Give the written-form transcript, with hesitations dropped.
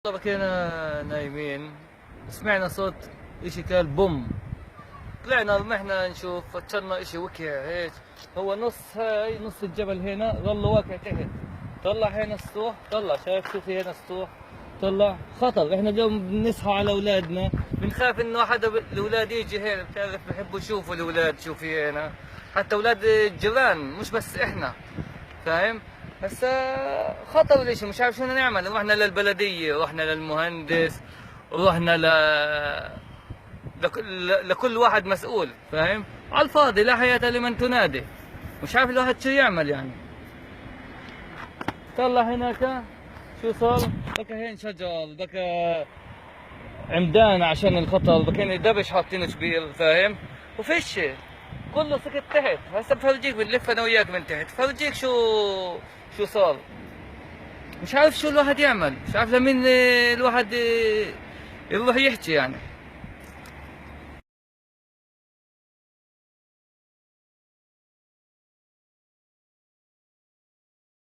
بكينا نايمين، سمعنا صوت اشي قال بوم. طلعنا رمحنا نشوف، فتشرنا اشي وقع هيك. هو نص الجبل هنا ظل واقع تحت. طلع هنا السطوح، طلع شايف شوفي هنا السطوح، طلع خطر. احنا اليوم بنصحى على اولادنا، بنخاف انه حدا الاولاد يجي هنا، بتعرف بحبوا يشوفوا الاولاد. شوفي هنا حتى اولاد الجيران مش بس احنا، فاهم؟ هسا خطر الاشي، مش عارف شو بدنا نعمل. رحنا للبلدية، رحنا للمهندس، رحنا لكل واحد مسؤول، فاهم؟ على الفاضي، لا حياة لمن تنادي. مش عارف الواحد شو يعمل يعني. طلع هناك شو صار؟ بكى هين شجر، بكى عمدان عشان الخطر، بكين دبش حاطينه كبير، فاهم؟ وفيش كله سكت تحت. هسا بفرجيك، بنلف انا وياك من تحت، فرجيك شو صار. مش عارف شو الواحد يعمل، مش عارف لمين الواحد يروح يحكي يعني.